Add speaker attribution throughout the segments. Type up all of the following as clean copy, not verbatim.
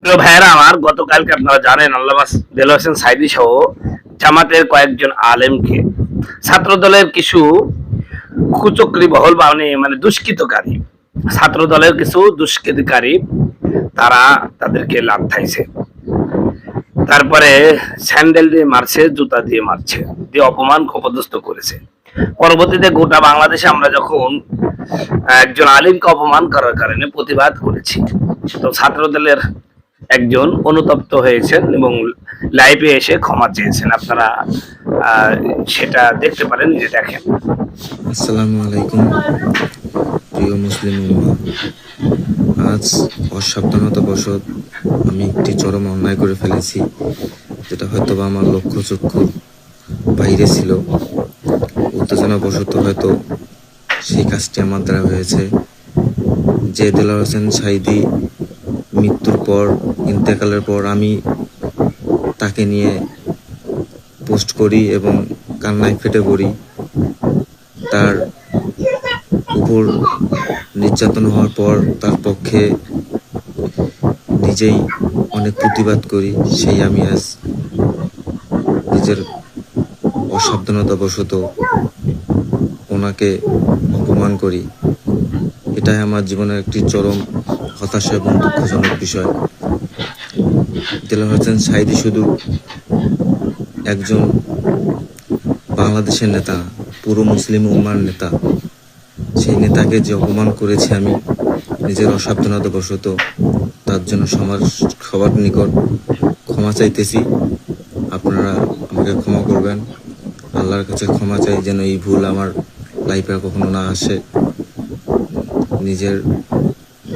Speaker 1: প্রিয় ভাইয়েরা আমার, গতকালকে আপনারা জানেন আল্লামা দেলোয়ার হোসেন সাঈদী সহ জামাতের কয়েকজন আলেমকে ছাত্র দলের কিছু কুচক্রী বহল মানে দুষ্কৃতকারী, ছাত্র দলের কিছু দুষ্কৃতকারী তারা তাদেরকে লাথিয়েছে, তারপরে স্যান্ডেল দিয়ে মারছে, জুতা দিয়ে মারছে, দিয়ে অপমান অপদস্থ করেছে। পরবর্তীতে গোটা বাংলাদেশে আমরা যখন একজন আলিমকে অপমান করার কারণে প্রতিবাদ করেছি, তো ছাত্র দলের একজন অনুতপ্ত হয়েছেন এবং লাইভে এসে ক্ষমা চেয়েছেন। আপনারা সেটা দেখতে পারেন, নিজে দেখেন।
Speaker 2: আসসালামু আলাইকুম প্রিয় মুসলিম উম্মাহ, আজ অসাবধানতাবশত আমি একটি চরম অন্যায় করে ফেলেছি, যেটা হয়তো বা আমার লক্ষ্য চক্ষুর বাইরে ছিল। উত্তেজনাবশত হয়তো সেই কাজটি আমার দ্বারা হয়েছে। যে দেলোয়ার হোসেন সাঈদী মৃত্যুর পর, ইন্তেকালের পর আমি তাকে নিয়ে পোস্ট করি এবং কান্নায় ফেটে পড়ি। তার উপর নির্যাতন হওয়ার পর তার পক্ষে নিজেই অনেক প্রতিবাদ করি। সেই আমি আজ নিজের অসাবধানতাবশত ওনাকে অপমান করি। এটাই আমার জীবনের একটি চরম হতাশা এবং দুঃখজনক বিষয়। দেলোয়ার হোসেন সাঈদী শুধু একজন বাংলাদেশের নেতা, পুরো মুসলিম উম্মার নেতা। সেই নেতাকে যে অপমান করেছি আমি নিজের অসাবধানতাবশত, তার জন্য সবার নিকট ক্ষমা চাইতেছি। আপনারা আমাকে ক্ষমা করবেন, আল্লাহর কাছে ক্ষমা চাই যেন এই ভুল আমার লাইফে কখনো না আসে। নিজের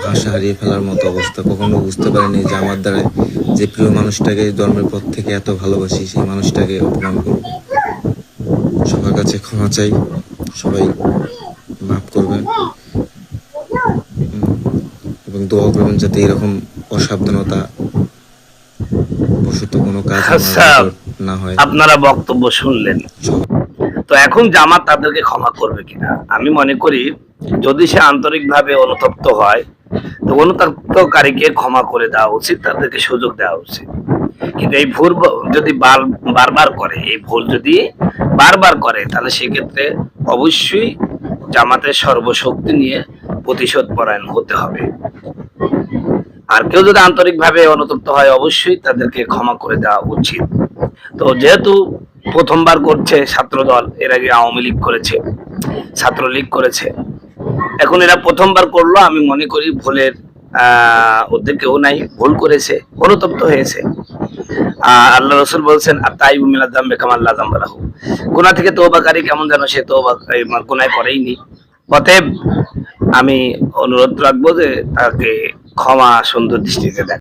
Speaker 2: ভাষা হারিয়ে ফেলার মতো অবস্থা, কখনো বুঝতে পারিনি যে আমার দ্বারা যে প্রিয় মানুষটাকে জন্মের পর থেকে এত ভালোবাসি, সেই মানুষটাকে অপমান করব। সবার কাছে ক্ষমা চাই, সবাই মাফ করবেন এবং দোয়া করবেন যাতে এরকম অসাবধানতা বশত কোনো কাজ না হয়।
Speaker 1: আপনারা বক্তব্য শুনলেন, তো এখন জামাত তাদেরকে ক্ষমা করবে কিনা? আমি মনে করি যদি সে আন্তরিকভাবে অনুতপ্ত হয়, তো অনুতপ্তকারীকে ক্ষমা করে দেওয়া উচিত, তাদেরকে সুযোগ দেওয়া উচিত। কিন্তু এই ভুল যদি বারবার করে, এই ভুল যদি বারবার করে, তাহলে সেক্ষেত্রে অবশ্যই জামাতের সর্বশক্তি নিয়ে প্রতিশোধ পরায়ণ হতে হবে। আর কেউ যদি আন্তরিকভাবে অনুতপ্ত হয়, অবশ্যই তাদেরকে ক্ষমা করে দেওয়া উচিত। তো যেহেতু প্রথমবার করছে ছাত্র দল, এর আগে আওয়ামী লীগ করেছে, ছাত্রলীগ করেছে, এখন এরা প্রথমবার করলো, আমি মনে করি ভুলের ওদের কেউ নাই, ভুল করেছে, অনুতপ্ত হয়েছে। আল্লাহ রাসূল বলছেন, আতাইবু মিনাজ যামবি কামা লা যামবা লাহু, গুনাহ থেকে তওবাকারী কেমন যেন সে তওবা গুনাহ করেইনি। অতএব আমি অনুরোধ রাখবো যে তাকে ক্ষমা সুন্দর দৃষ্টিতে দেখ।